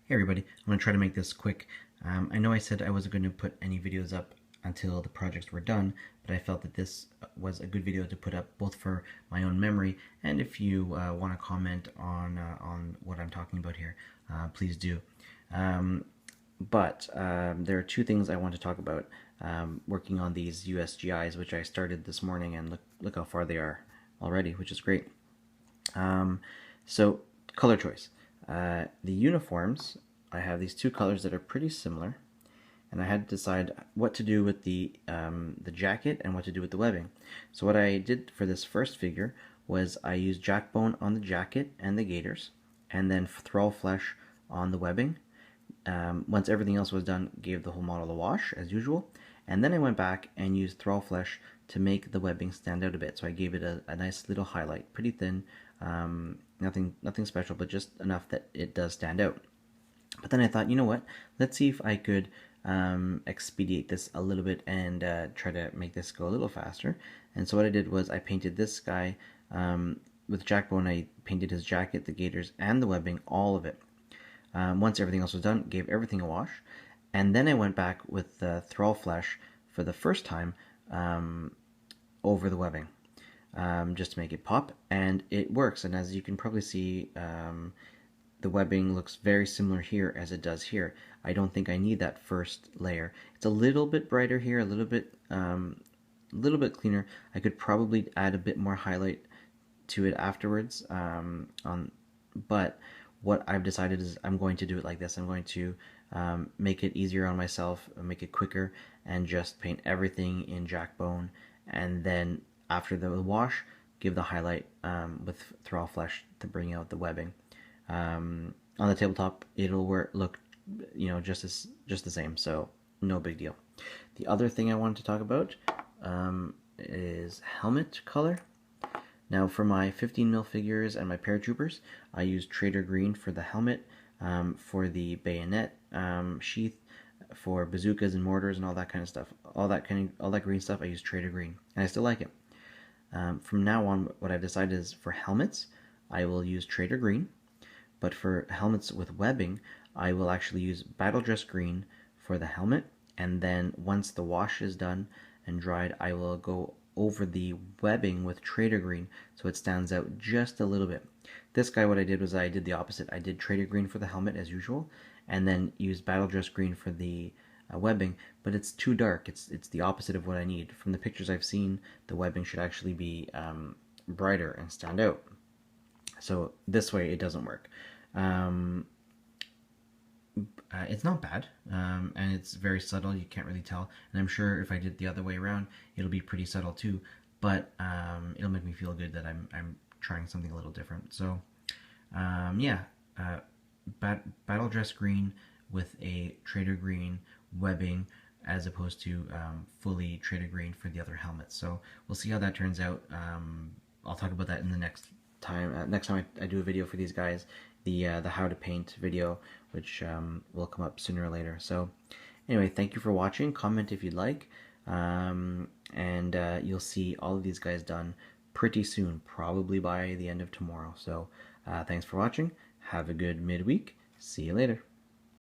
Hey everybody, I'm going to try to make this quick. I know I said I wasn't going to put any videos up until the projects were done, but I felt that this was a good video to put up both for my own memory and if you want to comment on what I'm talking about here, please do. But there are two things I want to talk about working on these USGIs, which I started this morning, and look how far they are already, which is great. So color choice. The uniforms, I have these two colors that are pretty similar, and I had to decide what to do with the jacket and what to do with the webbing. So what I did for this first figure was I used jackbone on the jacket and the gaiters, and then thrall flesh on the webbing. Once everything else was done, gave the whole model a wash as usual, and then I went back and used thrall flesh to make the webbing stand out a bit. So I gave it a nice little highlight, pretty thin, nothing special, but just enough that it does stand out. But then I thought, you know what, let's see if I could expedite this a little bit and try to make this go a little faster. And so what I did was I painted this guy with jackbone. I painted his jacket, the gaiters, and the webbing, all of it. Once everything else was done, gave everything a wash, and then I went back with the thrall flesh for the first time over the webbing, just to make it pop, and it works. And as you can probably see, the webbing looks very similar here as it does here. I don't think I need that first layer. It's a little bit brighter here, a little bit cleaner. I could probably add a bit more highlight to it afterwards, but what I've decided is I'm going to do it like this. I'm going to make it easier on myself, make it quicker, and just paint everything in jackbone, and then after the wash, give the highlight with thrall flesh to bring out the webbing. On the tabletop, it'll look, just the same, so no big deal. The other thing I wanted to talk about is helmet color. Now for my 15mm figures and my paratroopers, I used Trader Green for the helmet, for the bayonet sheath, for bazookas and mortars and all that kind of stuff. All that green stuff, I use Trader Green, and I still like it. From now on, what I've decided is for helmets, I will use Trader Green, but for helmets with webbing, I will actually use Battle Dress Green for the helmet, and then once the wash is done and dried, I will go over the webbing with Trader Green so it stands out just a little bit. This guy, what I did was I did the opposite. I did Trader Green for the helmet as usual, and then used Battle Dress Green for the webbing, but it's too dark. It's the opposite of what I need. From the pictures I've seen, the webbing should actually be brighter and stand out. So this way it doesn't work. It's not bad, and it's very subtle. You can't really tell, and I'm sure if I did it the other way around, it'll be pretty subtle too, but it'll make me feel good that I'm trying something a little different. So yeah, Battle Dress Green with a Trader Green webbing as opposed to fully Trader Green for the other helmets. So we'll see how that turns out. I'll talk about that in the next time. Next time I do a video for these guys, the how to paint video, which will come up sooner or later. So anyway, thank you for watching. Comment if you'd like, and you'll see all of these guys done pretty soon, probably by the end of tomorrow. So thanks for watching. Have a good midweek. See you later.